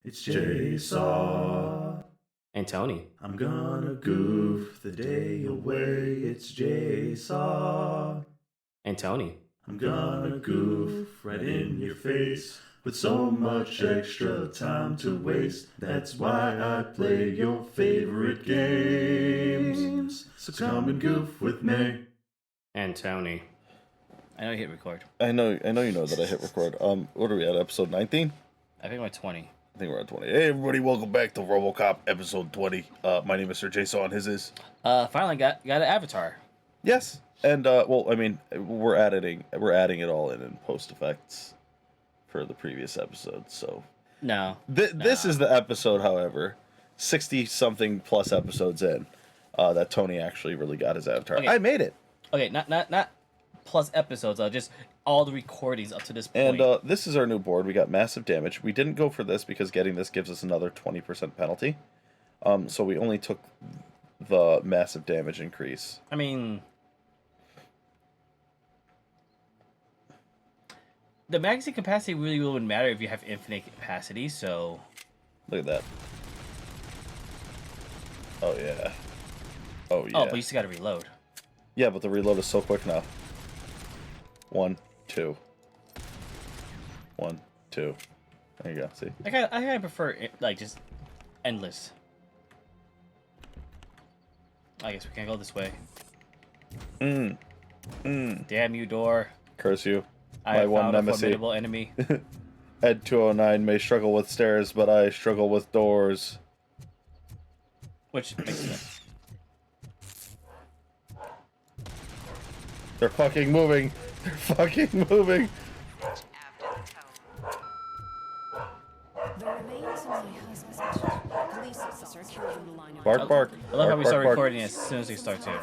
It's Jigsaw And Tony. I'm gonna goof the day away. It's Jigsaw And Tony. I'm gonna goof right in your face with so much extra time to waste. That's why I play your favorite games. So come and goof with me. And Tony. I know you hit record. I know you know that I hit record. What are we at? Episode 19? I think we're at 20. I think we're at 20. Hey everybody, welcome back to RoboCop episode 20. My name is Sir Jason, his is. Finally got an avatar. Yes. And we're adding it all in post effects for the previous episode. So No. This is the episode, however, 60 something plus episodes in, that Tony actually really got his avatar. Okay. I made it. Okay, not plus episodes, just all the recordings up to this point. And this is our new board. We got massive damage. We didn't go for this because getting this gives us another 20% penalty. So we only took the massive damage increase. I mean, the magazine capacity really wouldn't matter if you have infinite capacity, so... Look at that. Oh, yeah. Oh, yeah. Oh, but you still gotta reload. Yeah, but the reload is so quick now. 1, 2. 1, 2. There you go, see? I kinda prefer, it, like, just endless. I guess we can't go this way. Damn you, door. Curse you. I My have one found a nemesis. formidable enemy. Ed 209 may struggle with stairs, but I struggle with doors. Which makes sense. They're fucking moving. They're fucking moving. The remains of my husband. Police officer killed in the line of Bark, bark. I love how we Bark, start bark, bark. recording as soon as we start to.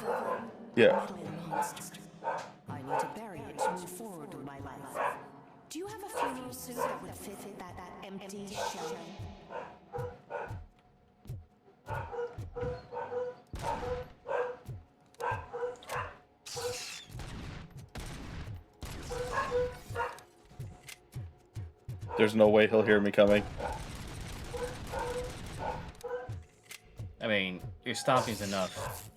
Yeah. monster. I need to bury it to move forward with my life. Do you have a funeral suit that would fit that empty shell? There's no way he'll hear me coming. I mean, your stomping's enough.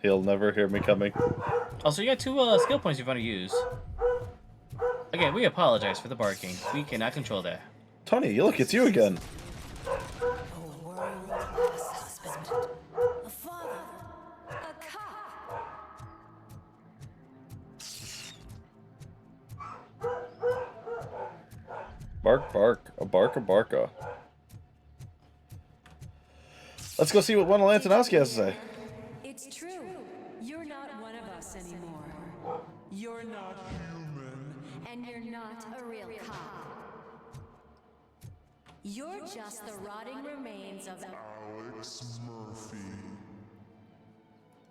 He'll never hear me coming. Also, you got 2 skill points you want to use. Again, we apologize for the barking. We cannot control that. Tony, look, it's you again. A world-class husband. A father. A cop. Bark, bark. A bark, a barka. Let's go see what Wendell Antonowski has to say. It's true. You're not one of us anymore. You're not human. And you're not a real cop. You're just the rotting remains of Alex Murphy.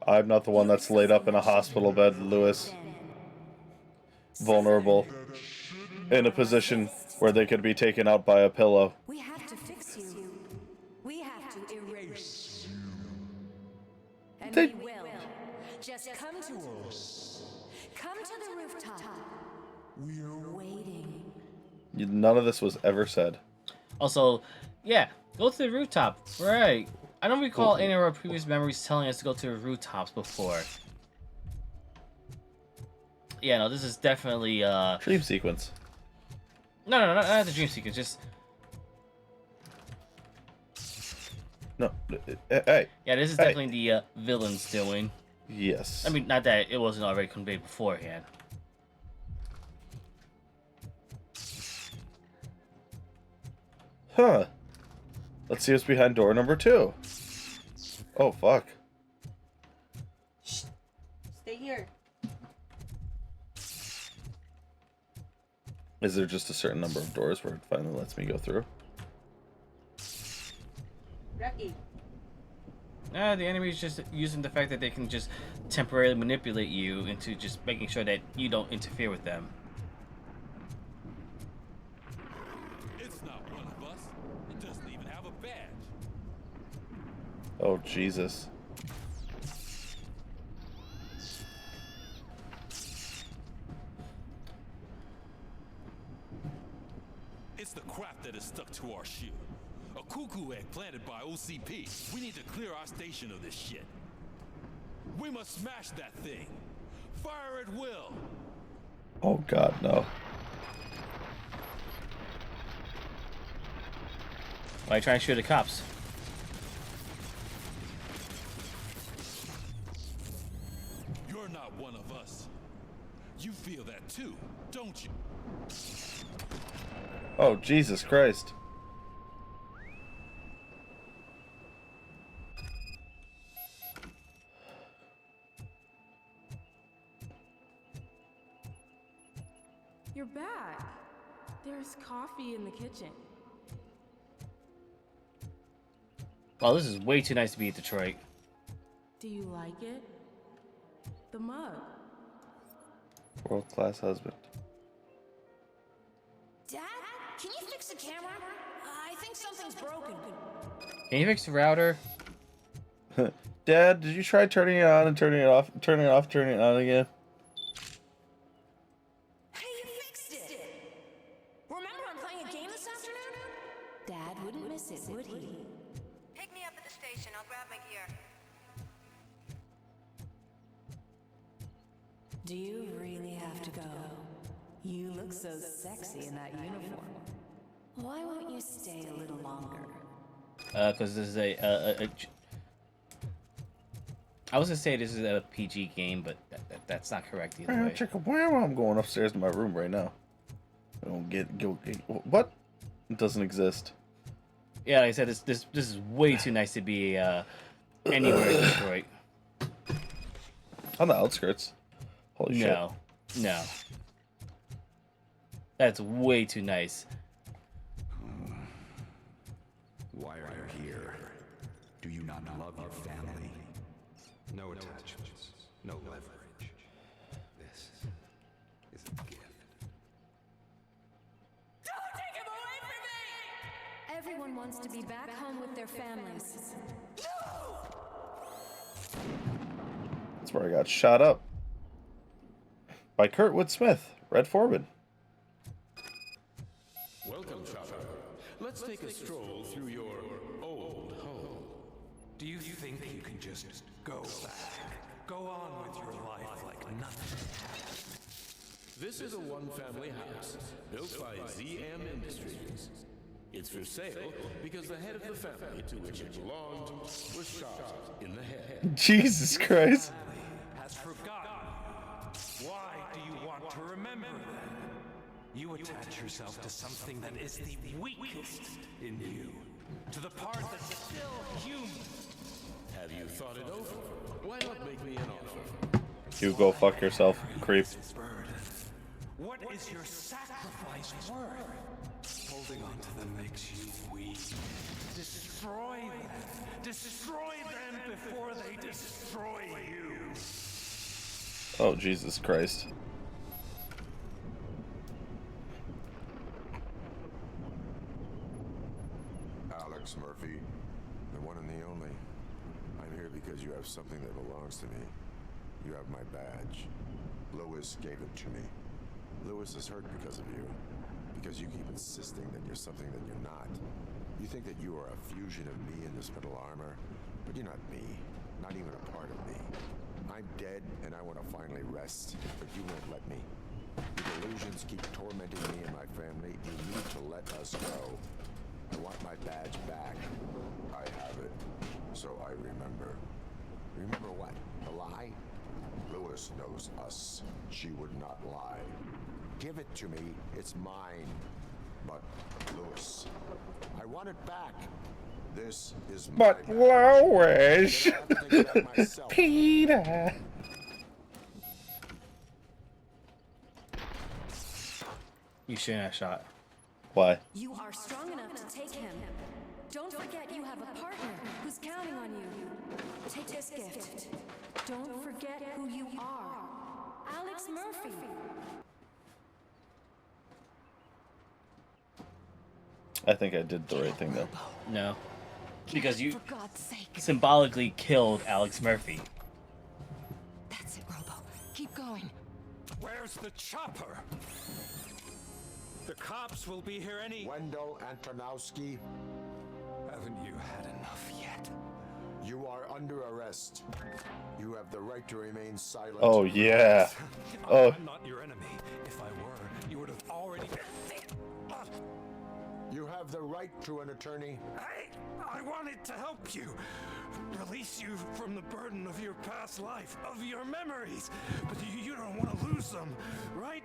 I'm not the one that's laid up in a hospital bed, Lewis. Vulnerable. In a position where they could be taken out by a pillow. We have to fix you. We have to erase you. And They- we will. Just come to us. Come to the rooftop. We're waiting. None of this was ever said. Also, yeah, go to the rooftop. Right. I don't recall any of our previous memories telling us to go to the rooftops before. Yeah, no, this is definitely, Dream sequence. No, not the dream sequence, just... No. Hey. Yeah, this is Hey. definitely the villain's doing. Yes. I mean, not that it wasn't already conveyed beforehand. Huh. Let's see what's behind door number 2. Oh, fuck. Stay here. Is there just a certain number of doors where it finally lets me go through? Rocky. The enemy's just using the fact that they can just temporarily manipulate you into just making sure that you don't interfere with them. It's not one of us. It doesn't even have a badge. Oh, Jesus. It's the crap that is stuck to our horseshoe. A cuckoo egg planted by OCP. We need to clear our station of this shit. We must smash that thing. Fire at will. Oh God, no. Why are you trying to shoot the cops? You're not one of us. You feel that too, don't you? Oh, Jesus Christ. You're back. There's coffee in the kitchen. Well, this is way too nice to be in Detroit. Do you like it? The mug. World-class husband. Dad, can you fix the camera? I think something's broken. Can you fix the router? Dad, did you try turning it on and turning it off, turning it off, turning it on again? Hey, you fixed it! Remember I'm playing a game this afternoon? Dad wouldn't miss it, would he? Pick me up at the station. I'll grab my gear. Do you really have to go? You look so sexy in that uniform. Why won't you stay a little longer? Because this is I was gonna say this is a PG game, but that's not correct either way. I'm going upstairs to my room right now. I don't get what? It doesn't exist. Yeah, like I said, this is way too nice to be anywhere in Detroit. On the outskirts. Holy shit. No. That's way too nice. Why are you here? Do you not love your family? No attachments, no leverage. This is a gift. Don't take him away from me! Everyone wants to be back home with their families. That's where I got shot up. By Kurtwood Smith, Red Foreman. Welcome, Chopper. Let's take a stroll through your old home. Do you think you can just go back? Go on with your life like nothing happened? This is a one-family house built by ZM Industries. It's for sale because the head of the family to which it belonged was shot in the head. Jesus Christ. Has forgotten. Why do you want to remember that? You attach yourself to something that is the weakest in you. To the part that's still human. Have you thought it over? Why not make me an offer? You go fuck yourself, creep. What is your sacrifice worth? Holding on to them makes you weak. Destroy them. Destroy them before they destroy you. Oh, Jesus Christ. Alex Murphy, the one and the only. I'm here because you have something that belongs to me. You have my badge. Lewis gave it to me. Lewis is hurt because of you. Because you keep insisting that you're something that you're not. You think that you are a fusion of me in this metal armor, but you're not me. Not even a part of me. I'm dead, and I want to finally rest, but you won't let me. The delusions keep tormenting me and my family. You need to let us go. I want my badge back. I have it, so I remember. Remember what? The lie? Lewis knows us. She would not lie. Give it to me. It's mine. But, Lewis, I want it back. This is my But Lois, Peter. You shouldn't have shot. Why? You are strong enough to take him. Don't forget you have a partner who's counting on you. Take this gift. Don't forget who you are. Alex Murphy. I think I did the right thing though. No. Because you For God's sake. symbolically killed Alex Murphy. That's it, Robo. Keep going. Where's the chopper? The cops will be here any... Wendell Antonowski, Haven't you had enough yet? you are under arrest. You have the right to remain silent. Oh, yeah. Oh. I'm not your enemy. If I were, you would have already... You have the right to an attorney. I wanted to help you. Release you from the burden of your past life, of your memories. But you don't want to lose them, right?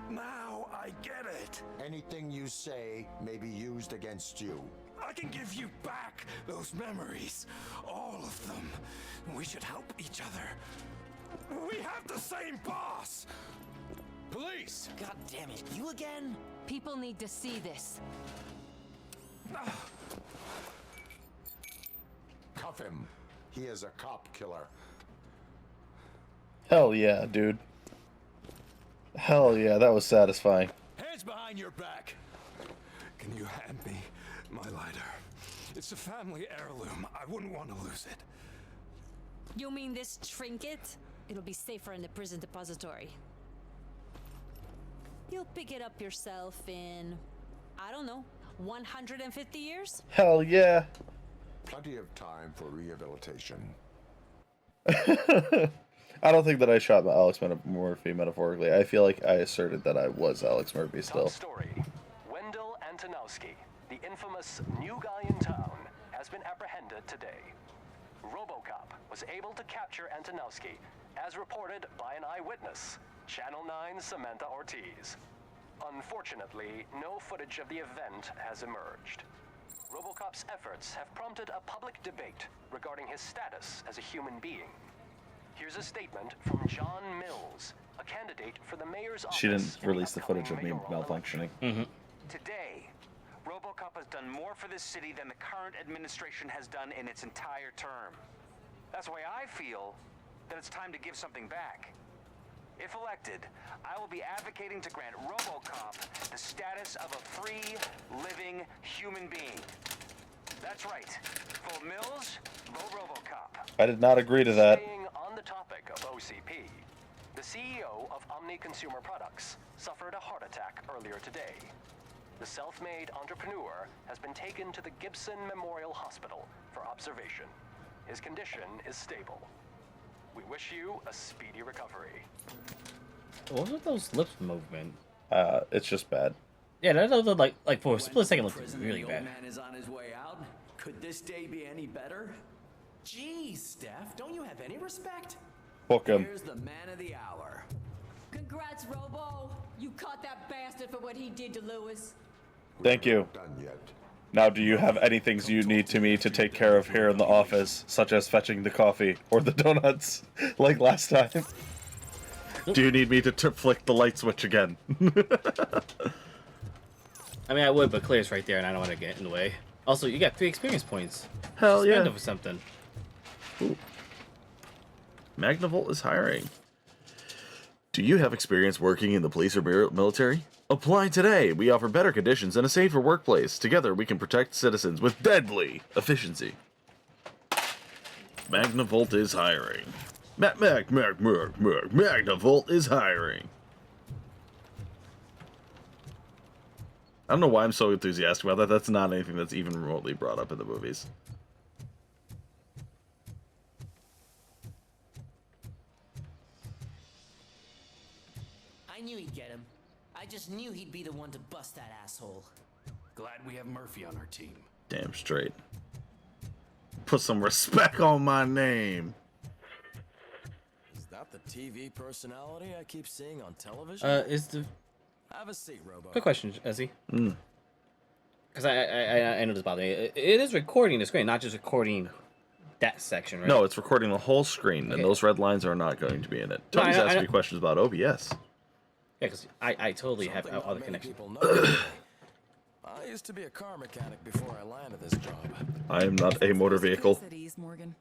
Now I get it. Anything you say may be used against you. I can give you back those memories. All of them. We should help each other. We have the same boss. Police! God damn it, you again? People need to see this. Cuff him. He is a cop killer. Hell yeah, dude. Hell yeah, that was satisfying. Hands behind your back. Can you hand me my lighter? It's a family heirloom. I wouldn't want to lose it. You mean this trinket? It'll be safer in the prison depository. You'll pick it up yourself in, I don't know, 150 years? Hell yeah. Plenty of time for rehabilitation. I don't think that I shot Alex Murphy metaphorically. I feel like I asserted that I was Alex Murphy still. Top story. Wendell Antonowski, the infamous new guy in town, has been apprehended today. RoboCop was able to capture Antonowski, as reported by an eyewitness, Channel 9's Samantha Ortiz. Unfortunately, no footage of the event has emerged. RoboCop's efforts have prompted a public debate regarding his status as a human being. Here's a statement from John Mills, a candidate for the mayor's office. She didn't release the footage of me malfunctioning. Today, RoboCop has done more for this city than the current administration has done in its entire term. That's why I feel that it's time to give something back. If elected, I will be advocating to grant RoboCop the status of a free, living human being. That's right. Vote Mills, vote RoboCop. I did not agree to that. Staying on the topic of OCP, the CEO of Omni Consumer Products suffered a heart attack earlier today. The self-made entrepreneur has been taken to the Gibson Memorial Hospital for observation. His condition is stable. We wish you a speedy recovery. What was with those lips movement? It's just bad. Yeah, that looked like for a split second looked really bad. Man is on his way out. Could this day be any better? Jeez, Steph, don't you have any respect? Book him. Here's the man of the hour. Congrats, Robo. You caught that bastard for what he did to Lewis. Thank you. Done yet. Now, do you have any things you need to me to take care of here in the office, such as fetching the coffee or the donuts, like last time? Do you need me to flick the light switch again? I mean, I would, but Claire's right there, and I don't want to get in the way. Also, you got 3 experience points. Hell yeah. Spend them for something. Ooh. Magnavolt is hiring. Do you have experience working in the police or military? Apply today. We offer better conditions and a safer workplace. Together, we can protect citizens with deadly efficiency. Magnavolt is hiring. Magnavolt is hiring. I don't know why I'm so enthusiastic about that. That's not anything that's even remotely brought up in the movies. I knew he'd get him. I just knew he'd be the one to bust that asshole. Glad we have Murphy on our team. Damn straight. Put some respect on my name. Is that the TV personality I keep seeing on television? Is the... Have a seat, Robo. Quick question, Ezzy. Because I know this bothers me. It is recording the screen, not just recording that section, right? No, it's recording the whole screen, and those red lines are not going to be in it. Tony's asking me questions about OBS. Yeah, because I totally have other connections. I used to be a car mechanic before I landed this job. I am not a motor vehicle. Morgan.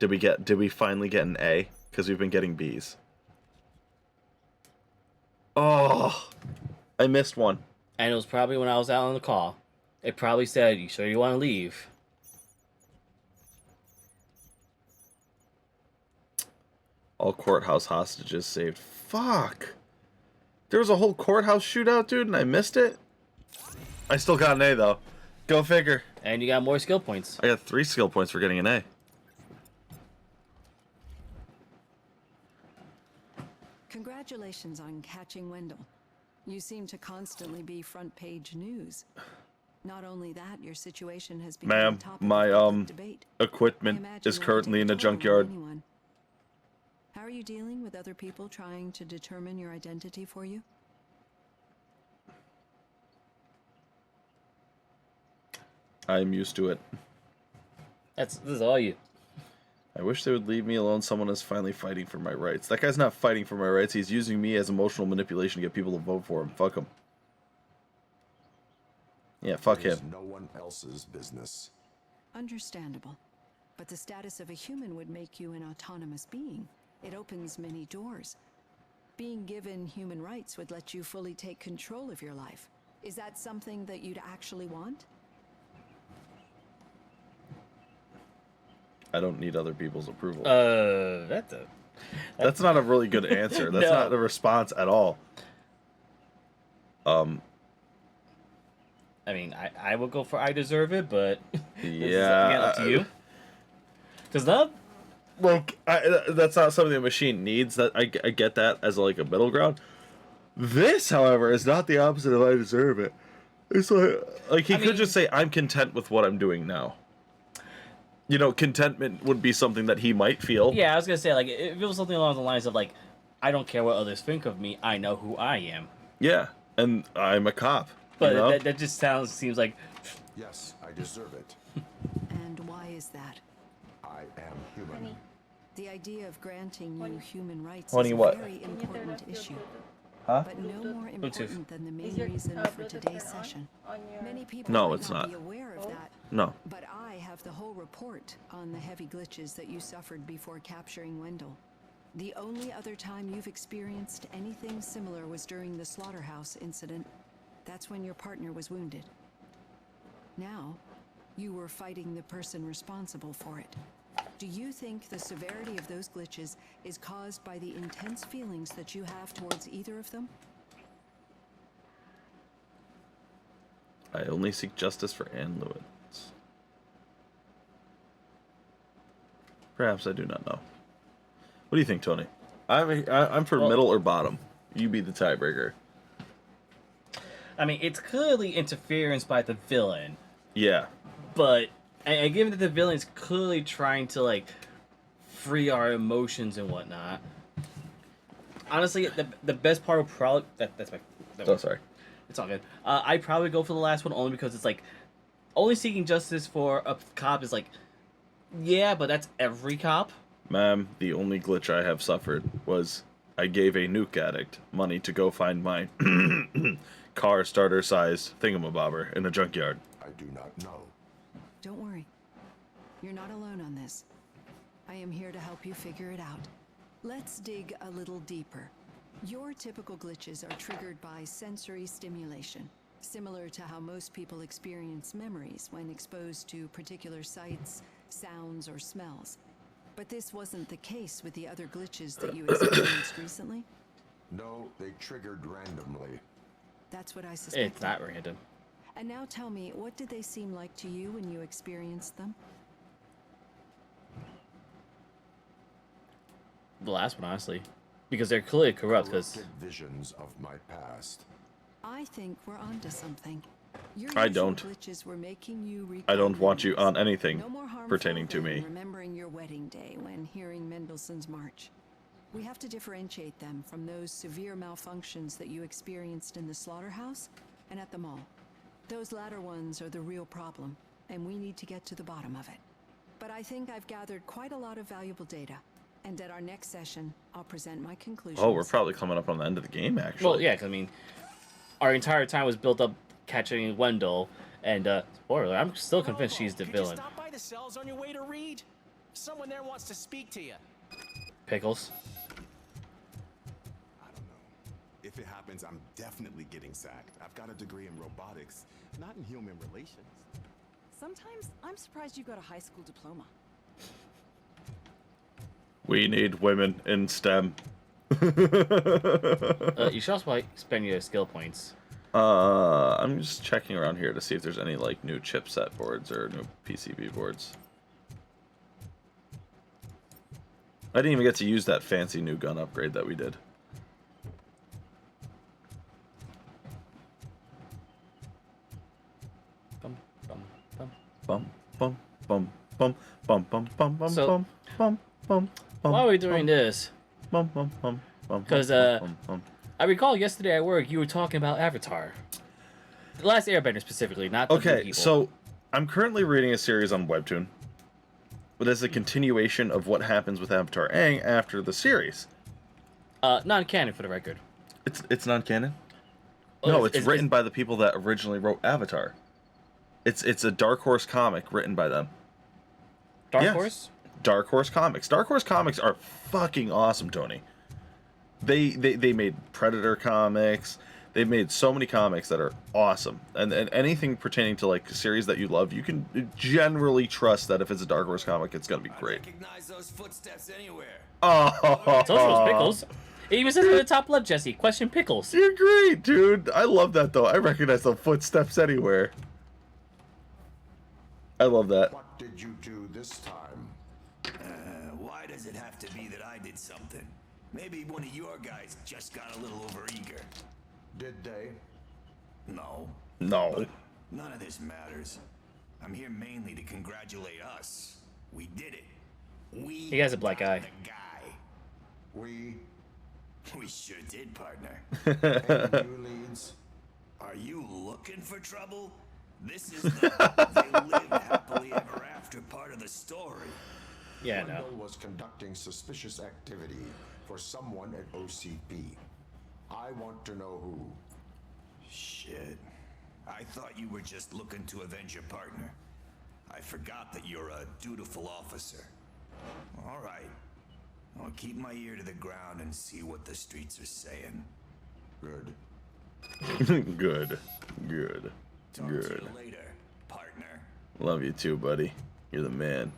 Did we finally get an A? Because we've been getting B's. Oh, I missed one. And it was probably when I was out on the call. It probably said, "You sure you want to All courthouse hostages saved. Fuck. There was a whole courthouse shootout, dude, and I missed it? I still got an A, though. Go figure. And you got more skill points. I got 3 skill points for getting an A. Congratulations on catching Wendell. You seem to constantly be front page news. Not only that, your situation has become Ma'am, topic my of public debate. equipment is currently in a junkyard. How are you dealing with other people trying to determine your identity for you? I'm used to it. This is all you. I wish they would leave me alone. Someone is finally fighting for my rights. That guy's not fighting for my rights. He's using me as emotional manipulation to get people to vote for him. Fuck him. Yeah, fuck him. It's no one else's business. Understandable. But the status of a human would make you an autonomous being. It opens many doors. Being given human rights would let you fully take control of your life. Is that something that you'd actually want? I don't need other people's approval. That's not a really good answer. That's not a response at all. I mean, I would go for I deserve it, but yeah, again, up to you. Because that, like, that's not something the machine needs. That I get that as like a middle ground. This, however, is not the opposite of I deserve it. It's like he could just say I'm content with what I'm doing now. You know, contentment would be something that he might feel. Yeah, I was gonna say, like, if it was something along the lines of, like, I don't care what others think of me, I know who I am. Yeah, and I'm a cop. But you know? that just seems like... Yes, I deserve it. And why is that? I am human. The idea of granting you human rights Honey, is a what? very important issue. Huh? But no more important than the main your, reason for today's session. Many people No, might it's not not. be aware of that. No. But I have the whole report on the heavy glitches that you suffered before capturing Wendell. The only other time you've experienced anything similar was during the slaughterhouse incident. That's when your partner was wounded. Now, you were fighting the person responsible for it. Do you think the severity of those glitches is caused by the intense feelings that you have towards either of them? I only seek justice for Anne Lewis. Perhaps I do not know. What do you think, Tony? I'm for middle or bottom. You be the tiebreaker. I mean, it's clearly interference by the villain. Yeah. But, and given that the villain's clearly trying to, like, free our emotions and whatnot, honestly, the best part of probably... That's my... Oh, sorry. It's all good. I'd probably go for the last one only because it's, like, only seeking justice for a cop is, like, yeah, but that's every cop. Ma'am, the only glitch I have suffered was I gave a nuke addict money to go find my car starter-sized thingamabobber in a junkyard. I do not know. Don't worry. You're not alone on this. I am here to help you figure it out. Let's dig a little deeper. Your typical glitches are triggered by sensory stimulation, similar to how most people experience memories when exposed to particular sights, sounds, or smells. But this wasn't the case with the other glitches that you experienced recently? No, they triggered randomly. That's what I suspected. It's not random. And now tell me, what did they seem like to you when you experienced them? The last one, honestly. Because they're clearly corrupt, because... Visions of my past. I think we're onto something. Your I usual don't. glitches were making you I don't want you on anything no more harmful pertaining to than me. remembering your wedding day when hearing Mendelssohn's march. We have to differentiate them from those severe malfunctions that you experienced in the slaughterhouse and at the mall. Those latter ones are the real problem, and we need to get to the bottom of it. But I think I've gathered quite a lot of valuable data, and at our next session, I'll present my conclusions. Oh, we're probably coming up on the end of the game, actually. Well, yeah, 'cause, I mean, our entire time was built up catching Wendell, and, spoiler, I'm still convinced she's the villain. Stop by the cells on your way to Reed. Someone there wants to speak to you. Pickles. I don't know. If it happens, I'm definitely getting sacked. I've got a degree in robotics, not in human relations. Sometimes I'm surprised you got a high school diploma. We need women in STEM. You should also spend your skill points. I'm just checking around here to see if there's any like new chipset boards or new PCB boards. I didn't even get to use that fancy new gun upgrade that we did. Bum, bum, bum. Bum bum bum bum bum bum bum bum So, bum bum bum. Why are we doing this? Bum bum bum bum. Because I recall yesterday at work you were talking about Avatar. The Last Airbender specifically, not the Okay, people. so I'm currently reading a series on Webtoon, but as a continuation of what happens with Avatar Aang after the series. Non-canon for the record. It's non-canon? Oh, No, it's written by the people that originally wrote Avatar. It's a Dark Horse comic written by them. Dark Horse? Dark Horse Comics. Dark Horse Comics are fucking awesome, Tony. They made Predator comics. They've made so many comics that are awesome. And anything pertaining to like a series that you love, you can generally trust that if it's a Dark Horse comic, it's gonna be great. Recognize those footsteps anywhere. Oh, It's also Pickles. It even says at the top left, Jesse, question Pickles. You're great, dude. I love that though. I recognize the footsteps anywhere. I love that. What did you do this time? Why does it have to be that I did something? Maybe one of your guys just got a little overeager. Did they? No. No. But none of this matters. I'm here mainly to congratulate us. We did it. He has a black eye. The guy. We sure did, partner. Hey, you leads. Are you looking for trouble? This is the they lived happily ever after part of the story. Yeah, no. Wendell was conducting suspicious activity for someone at OCP. I want to know who. Shit. I thought you were just looking to avenge your partner. I forgot that you're a dutiful officer. All right. I'll keep my ear to the ground and see what the streets are saying. Good. Good. Good. Talk Good. to you later, partner. Love you too, buddy. You're the man.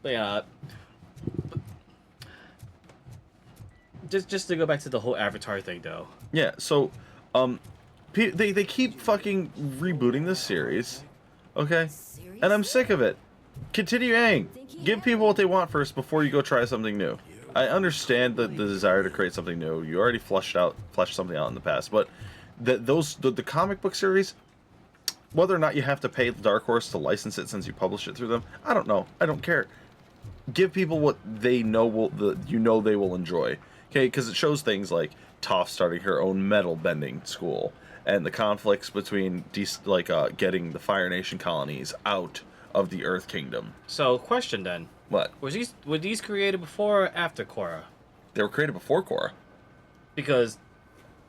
But yeah, just to go back to the whole Avatar thing, though. Yeah, so, they keep fucking rebooting this series, okay? And I'm sick of it. Continue Aang. Give people what they want first before you go try something new. I understand the desire to create something new. You already fleshed something out in the past, but the comic book series, whether or not you have to pay Dark Horse to license it since you publish it through them, I don't know. I don't care. Give people what they know they will enjoy. Okay, because it shows things like Toph starting her own metal bending school, and the conflicts between getting the Fire Nation colonies out of the Earth Kingdom. So, question then. What? Were these created before or after Korra? They were created before Korra. Because...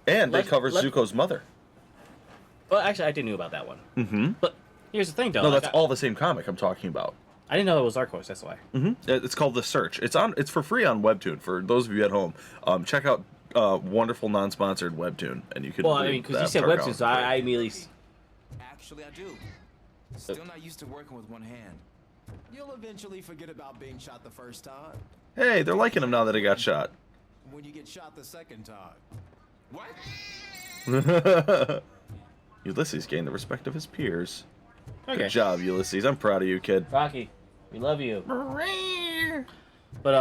And they covered Zuko's mother. Well, actually, I didn't know about that one. Mm-hmm. But here's the thing, though. No, that's all the same comic I'm talking about. I didn't know it was Dark Horse, that's why. Mm-hmm. It's called The Search. It's for free on Webtoon. For those of you at home, check out wonderful non-sponsored Webtoon, and you can. Well, I mean, because you said Webtoon, so I immediately. Actually, I do. Still not used to working with one hand. You'll eventually forget about being shot the first time. Hey, they're liking him now that he got shot. When you get shot the second time. What? Ulysses gained the respect of his peers. Okay. Good job, Ulysses. I'm proud of you, kid. Rocky, we love you. But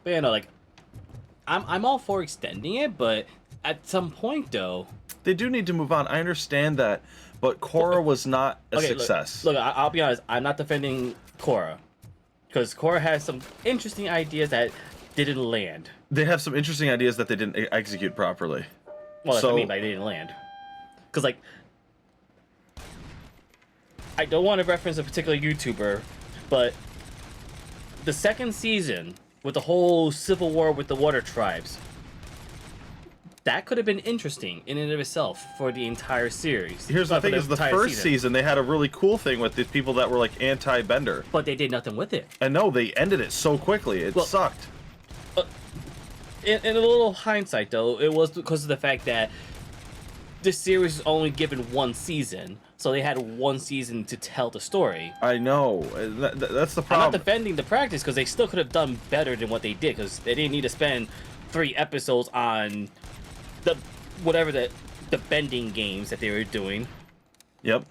yeah, no, like, I'm all for extending it, but at some point, though, they do need to move on. I understand that, but Korra was not a success. Look, I'll be honest. I'm not defending Korra, because Korra has some interesting ideas that didn't land. They have some interesting ideas that they didn't execute properly. Well, that's what I mean by they didn't land. Because, like, I don't want to reference a particular YouTuber, but the second season with the whole civil war with the water tribes, that could have been interesting in and of itself for the entire series. Here's the thing: is the first season they had a really cool thing with these people that were like anti-Bender, but they did nothing with it. And no, they ended it so quickly. It sucked. In a little hindsight, though, it was because of the fact that this series was only given one season. So they had one season to tell the story. I know. That's the problem. I'm not defending the practice because they still could have done better than what they did because they didn't need to spend 3 episodes on the bending games that they were doing. Yep.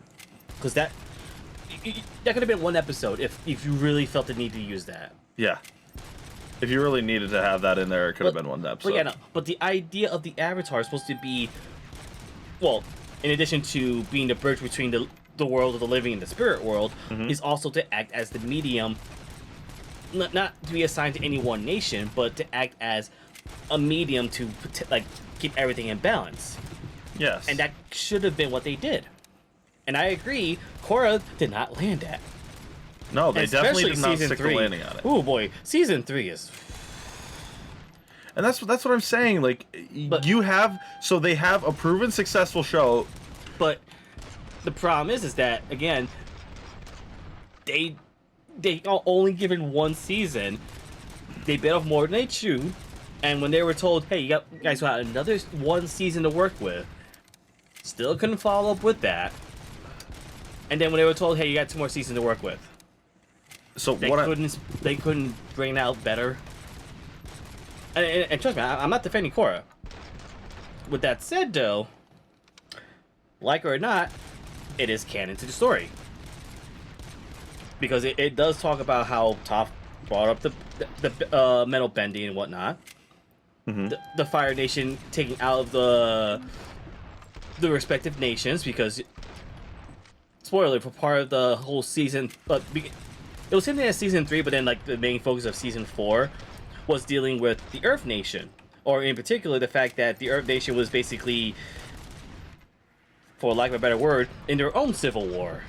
Because that could have been 1 episode if you really felt the need to use that. Yeah. If you really needed to have that in there, it could have been 1 episode. But yeah, no, but the idea of the Avatar is supposed to be, well, in addition to being the bridge between the world of the living and the spirit world, is also to act as the medium, not to be assigned to any one nation, but to act as a medium to like keep everything in balance. Yes. And that should have been what they did. And I agree, Korra did not land at. No, they definitely did not stick the 3. landing on it. Oh boy, season 3 is. And that's what I'm saying. Like, they have a proven successful show, but the problem is that again, they are only given 1 season. They bit off more than they chewed, and when they were told, "Hey, you guys got another 1 season to work with," still couldn't follow up with that. And then when they were told, "Hey, you got 2 more seasons to work with," so they couldn't bring it out better. And trust me, I'm not defending Korra. With that said, though, like it or not, it is canon to the story. Because it does talk about how Toph brought up the metal bending and whatnot. The Fire Nation taking out of the respective nations, because, spoiler, for part of the whole season, it was hinted at season 3, but then like the main focus of season 4 was dealing with the Earth Nation, or in particular the fact that the Earth Nation was basically, for lack of a better word, in their own civil war,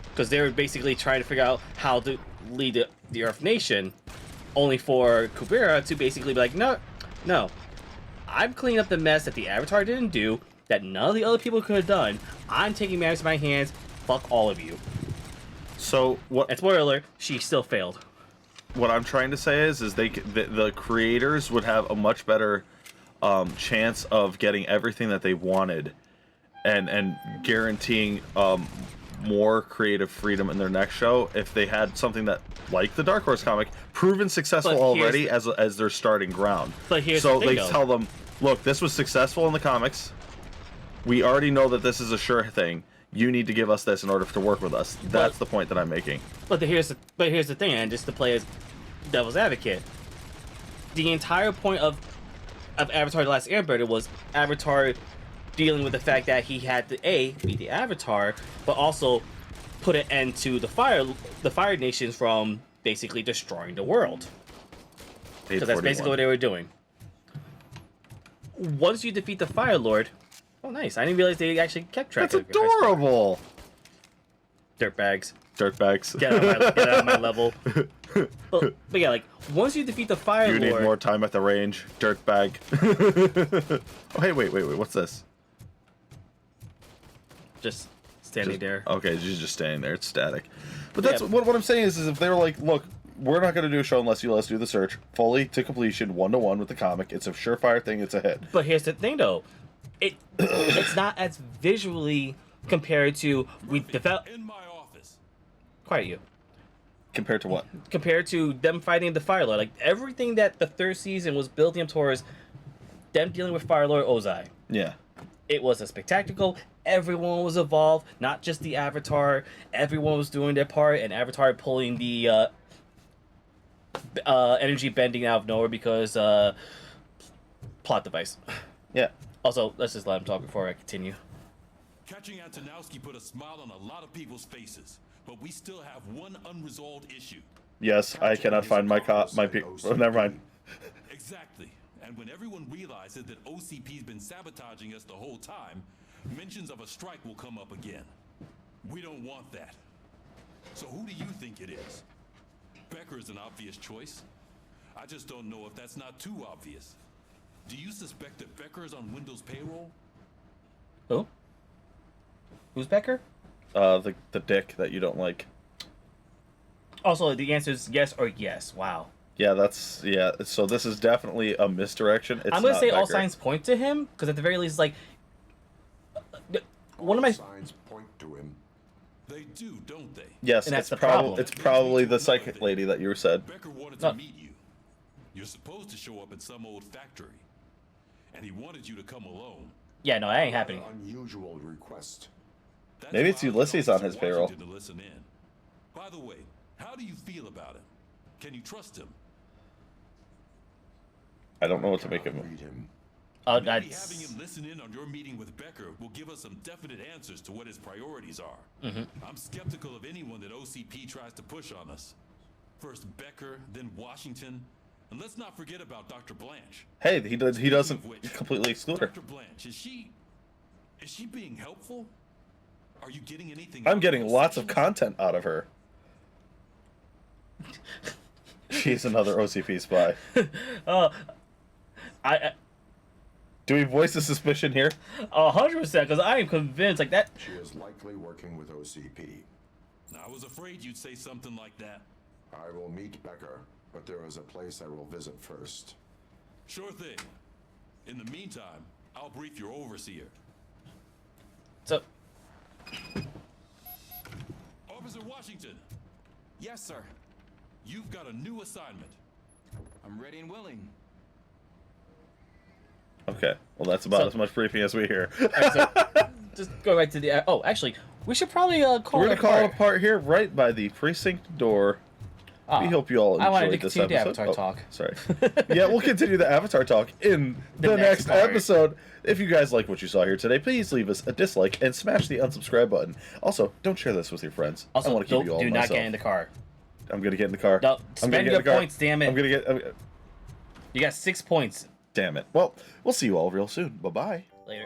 because they were basically trying to figure out how to lead the Earth Nation, only for Kubera to basically be like, no, I'm cleaning up the mess that the Avatar didn't do, that none of the other people could have done. I'm taking matters in my hands. Fuck all of you. So what? And spoiler alert, she still failed. What I'm trying to say is the creators would have a much better chance of getting everything that they wanted, and guaranteeing more creative freedom in their next show if they had something that, like the Dark Horse comic, proven successful already as their starting ground. But here's so the thing, they tell them, look, this was successful in the comics. We already know that this is a sure thing. You need to give us this in order to work with us. That's the point that I'm making. But here's the thing, and just to play as devil's advocate, the entire point of Avatar: The Last Airbender was Avatar dealing with the fact that he had to be the Avatar, but also put an end to the Fire Nations from basically destroying the world. Because that's basically what they were doing. Once you defeat the Fire Lord. Oh, nice. I didn't realize they actually kept track of it. That's adorable! Dirtbags. Dirtbags. Get out of my level. But yeah, like, once you defeat the Fire Lord... You need more time at the range, dirtbag. Oh, hey, wait. What's this? Just standing there. Okay, she's just standing there. It's static. But that's what I'm saying is if they were like, look, we're not going to do a show unless you let us do the search fully to completion, 1-to-1 with the comic. It's a surefire thing. It's a hit. But here's the thing, though. It's not as visually compared to in my office. Quiet you. Compared to what? Compared to them fighting the Fire Lord. Like, everything that the 3rd season was building up towards them dealing with Fire Lord Ozai. Yeah. It was a spectacle. Everyone was involved, not just the Avatar. Everyone was doing their part, and Avatar pulling the energy bending out of nowhere because plot device. Yeah. Also, let's just let him talk before I continue. Catching Antonowski put a smile on a lot of people's faces, but we still have one unresolved issue. Yes, I cannot find my oh, never mind. Exactly. And when everyone realizes that OCP's been sabotaging us the whole time, mentions of a strike will come up again. We don't want that. So who do you think it is? Becker is an obvious choice. I just don't know if that's not too obvious. Do you suspect that Becker is on Windows payroll? Who? Who's Becker? The dick that you don't like. Also, the answer is yes or yes. Wow. Yeah, so this is definitely a misdirection. I'm gonna say all signs point to him, because at the very least, like, one of my signs point to him. They do, don't they? Yes, And that's it's the problem. It's probably the psychic lady that you said. Becker wanted to meet you. You're supposed to show up at some old factory. And he wanted you to come alone. Yeah, no, that ain't happening. Unusual request. Maybe it's Ulysses on his payroll. To listen in. By the way, how do you feel about him? Can you trust him? I don't know what to make of him. Oh, Maybe that's... having him listen in on your meeting with Becker will give us some definite answers to what his priorities are. I'm skeptical of anyone that OCP tries to push on us. First Becker, then Washington, and let's not forget about Dr. Blanche. Hey, he doesn't completely exclude her. Dr. Blanche, is she being helpful? Are you getting anything? I'm getting lots of content out of her. She's another OCP spy. Do we voice a suspicion here? 100%, because I am convinced like that. She is likely working with OCP. I was afraid you'd say something like that. I will meet Becker, but there is a place I will visit first. Sure thing. In the meantime, I'll brief your overseer. So, Officer Washington. Yes, sir. You've got a new assignment. I'm ready and willing. Okay, well that's about as much briefing as we hear. Right, so just go right to the... oh, actually, we should probably call We're it going to call it apart here, right by the precinct door. We hope you all enjoyed I wanted to this continue episode. the Avatar talk. Sorry. Yeah, we'll continue the Avatar talk in the next part. episode. If you guys like what you saw here today, please leave us a dislike and smash the unsubscribe button. Also, don't share this with your friends. Also, I want to keep you all do to not myself. get in the car. I'm going to get in the car. No, I'm gonna spend get in your the car. points, damn it. I'm going to get... You got 6 points. Damn it. Well, we'll see you all real soon. Bye-bye. Later.